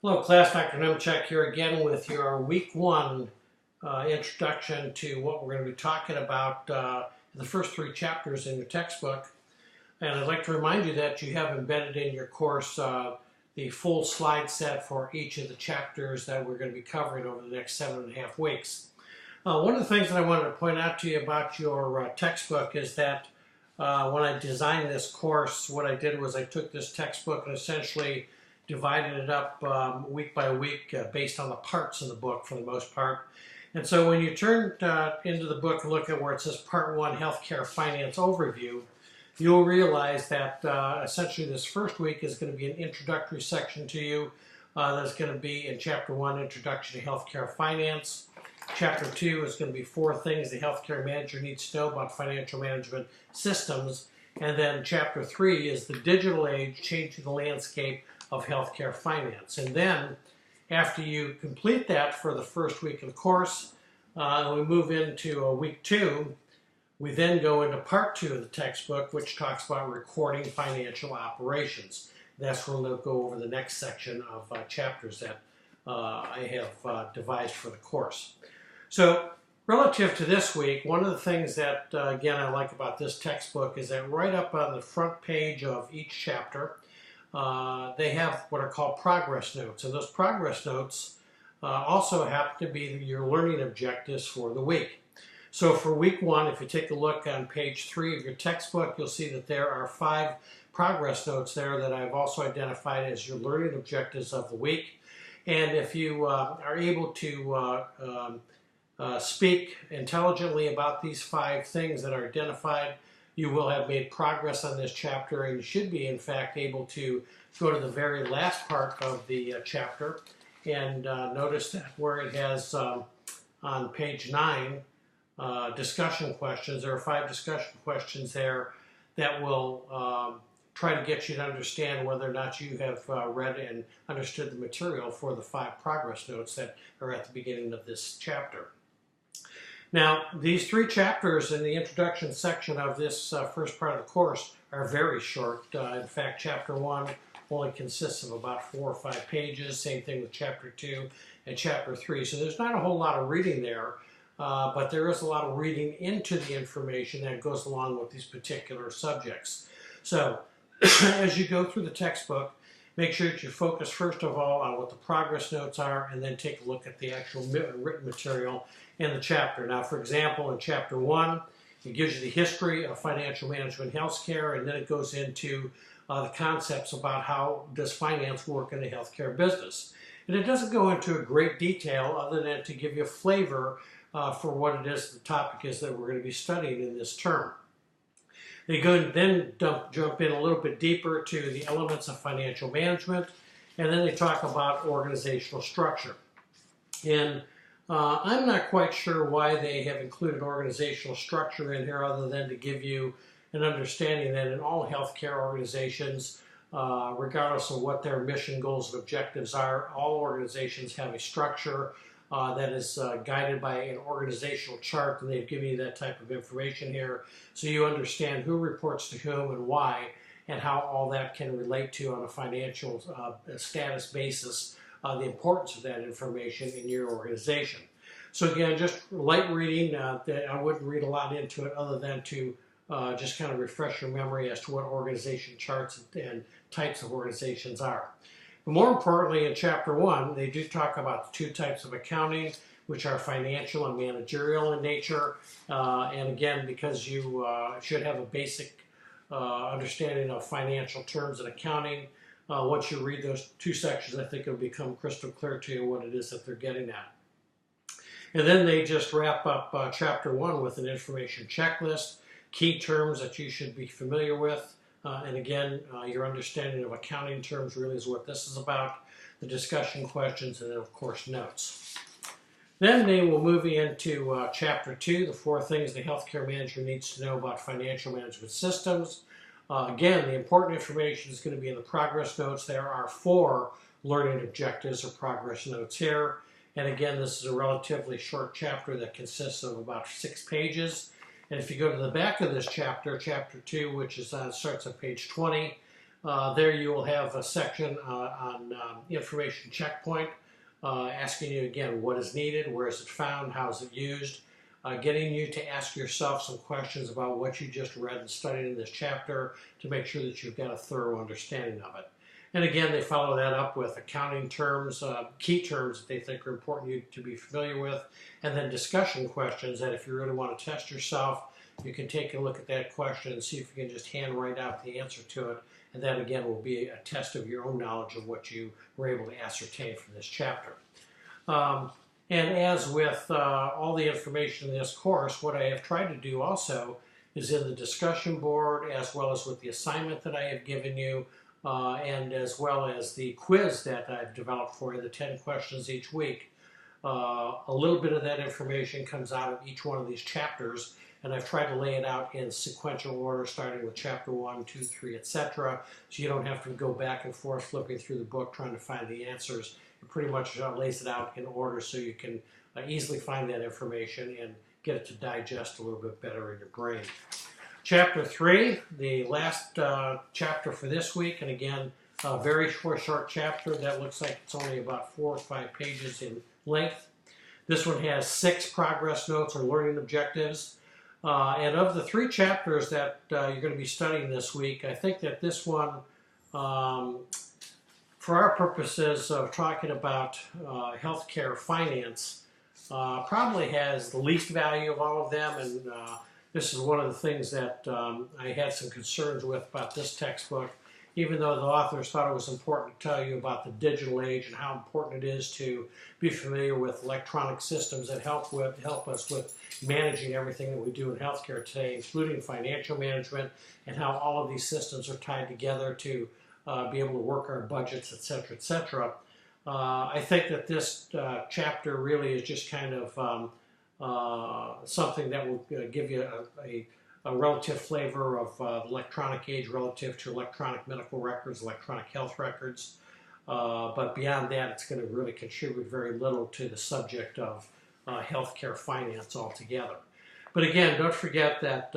Hello class, Dr. Nemecek here again with your week one introduction to what we're going to be talking about in the first three chapters in your textbook. And I'd like to remind you that you have embedded in your course the full slide set for each of the chapters that we're going to be covering over the next 7.5 weeks. One of the things that I wanted to point out to you about your textbook is that when I designed this course, what I did was I took this textbook and essentially divided it up week by week based on the parts in the book for the most part. And so when you turn into the book and look at where it says Part 1, Healthcare Finance Overview, you'll realize that essentially this first week is going to be an introductory section to you. That's going to be in Chapter 1, Introduction to Healthcare Finance. Chapter 2 is going to be 4 things the healthcare manager needs to know about financial management systems. And then Chapter 3 is the digital age changing the landscape of healthcare finance. And then after you complete that for the first week of the course, we move into week 2. We then go into part 2 of the textbook, which talks about recording financial operations. That's where we'll go over the next section of chapters that I have devised for the course. So relative to this week, one of the things that, again, I like about this textbook is that right up on the front page of each chapter, they have what are called progress notes. And those progress notes also happen to be your learning objectives for the week. So for week 1, if you take a look on page 3 of your textbook, you'll see that there are 5 progress notes there that I've also identified as your learning objectives of the week. And if you are able to speak intelligently about these 5 things that are identified, you will have made progress on this chapter, and you should be, in fact, able to go to the very last part of the chapter and notice that where it has on page 9 discussion questions. There are 5 discussion questions there that will try to get you to understand whether or not you have read and understood the material for the 5 progress notes that are at the beginning of this chapter. Now, these 3 chapters in the introduction section of this first part of the course are very short. In fact, Chapter 1 only consists of about 4 or 5 pages. Same thing with Chapter 2 and Chapter 3. So there's not a whole lot of reading there, but there is a lot of reading into the information that goes along with these particular subjects. So as you go through the textbook, make sure that you focus first of all on what the progress notes are, and then take a look at the actual written material in the chapter. Now, for example, in Chapter 1, it gives you the history of financial management healthcare, and then it goes into the concepts about how does finance work in the healthcare business. And it doesn't go into a great detail other than to give you a flavor for what it is, the topic is that we're going to be studying in this term. They go and then jump in a little bit deeper to the elements of financial management, and then they talk about organizational structure. And I'm not quite sure why they have included organizational structure in here other than to give you an understanding that in all healthcare organizations, regardless of what their mission, goals, and objectives are, all organizations have a structure that is guided by an organizational chart, and they've given you that type of information here so you understand who reports to whom and why, and how all that can relate to on a financial status basis, the importance of that information in your organization. So again, just light reading. I wouldn't read a lot into it other than to just kind of refresh your memory as to what organization charts and types of organizations are. But more importantly, in Chapter 1, they do talk about the 2 types of accounting, which are financial and managerial in nature. And again, because you should have a basic understanding of financial terms and accounting, once you read those 2 sections, I think it'll become crystal clear to you what it is that they're getting at. And then they just wrap up Chapter 1 with an information checklist, key terms that you should be familiar with. And again, your understanding of accounting terms really is what this is about, the discussion questions, and then, of course, notes. Then they will move into Chapter 2, the 4 things the healthcare manager needs to know about financial management systems. Again, the important information is going to be in the progress notes. There are 4 learning objectives or progress notes here. And again, this is a relatively short chapter that consists of about 6 pages. And if you go to the back of this chapter, Chapter 2, which is starts on page 20, There you will have a section on information checkpoint, asking you again what is needed, where is it found, how is it used, getting you to ask yourself some questions about what you just read and studied in this chapter to make sure that you've got a thorough understanding of it. And again, they follow that up with accounting terms, key terms that they think are important you to be familiar with, and then discussion questions that if you really want to test yourself, you can take a look at that question and see if you can just hand write out the answer to it. And that again will be a test of your own knowledge of what you were able to ascertain from this chapter. And as with all the information in this course, what I have tried to do also is in the discussion board, as well as with the assignment that I have given you, and as well as the quiz that I've developed for you, the 10 questions each week. A little bit of that information comes out of each one of these chapters, and I've tried to lay it out in sequential order, starting with chapter 1, 2, 3, etc. So you don't have to go back and forth flipping through the book trying to find the answers. It pretty much lays it out in order so you can easily find that information and get it to digest a little bit better in your brain. Chapter 3, the last chapter for this week, and again, a very short chapter that looks like it's only about 4 or 5 pages in length. This one has 6 progress notes or learning objectives. And of the 3 chapters that you're going to be studying this week, I think that this one, for our purposes of talking about healthcare finance, probably has the least value of all of them. And this is one of the things that I had some concerns with about this textbook. Even though the authors thought it was important to tell you about the digital age and how important it is to be familiar with electronic systems that help us with managing everything that we do in healthcare today, including financial management and how all of these systems are tied together to be able to work our budgets, etc., etc. I think that this chapter really is just kind of something that will give you a relative flavor of the electronic age relative to electronic medical records, electronic health records. But beyond that, it's going to really contribute very little to the subject of healthcare finance altogether. But again, don't forget that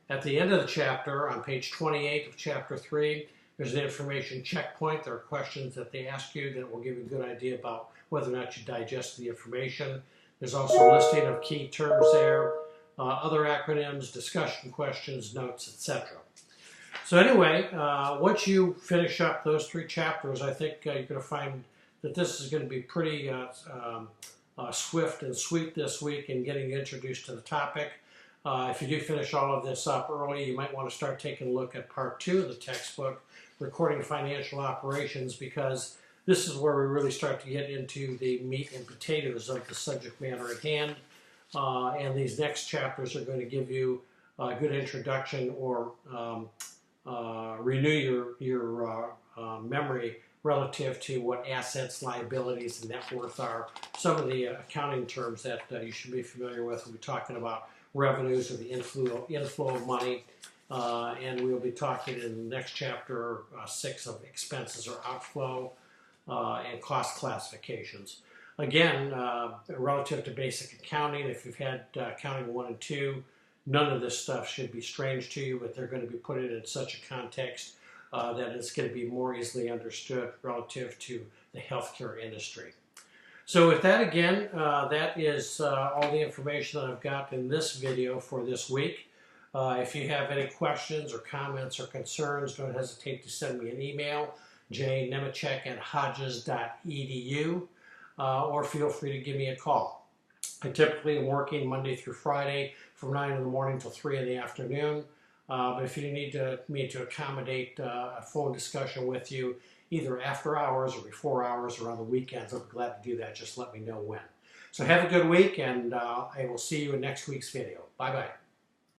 at the end of the chapter, on page 28 of chapter 3, there's an information checkpoint. There are questions that they ask you that will give you a good idea about whether or not you digest the information. There's also a listing of key terms there. Other acronyms, discussion questions, notes, etc. So anyway, once you finish up those 3 chapters, I think you're going to find that this is going to be pretty swift and sweet this week in getting you introduced to the topic. If you do finish all of this up early, you might want to start taking a look at part 2 of the textbook, Recording Financial Operations, because this is where we really start to get into the meat and potatoes of the subject matter at hand. And these next chapters are going to give you a good introduction or renew your memory relative to what assets, liabilities, and net worth are. Some of the accounting terms that you should be familiar with. We'll be talking about revenues or the inflow of money. And we'll be talking in the next chapter 6 of expenses or outflow and cost classifications. Again, relative to basic accounting, if you've had accounting 1 and 2, none of this stuff should be strange to you, but they're going to be put in such a context that it's going to be more easily understood relative to the healthcare industry. So with that, again, that is all the information that I've got in this video for this week. If you have any questions or comments or concerns, don't hesitate to send me an email, jnemecek@hodges.edu. Or feel free to give me a call. I typically am working Monday through Friday from 9 in the morning till 3 in the afternoon. But if you need me to accommodate a phone discussion with you, either after hours or before hours or on the weekends, I'll be glad to do that. Just let me know when. So have a good week, and I will see you in next week's video. Bye-bye.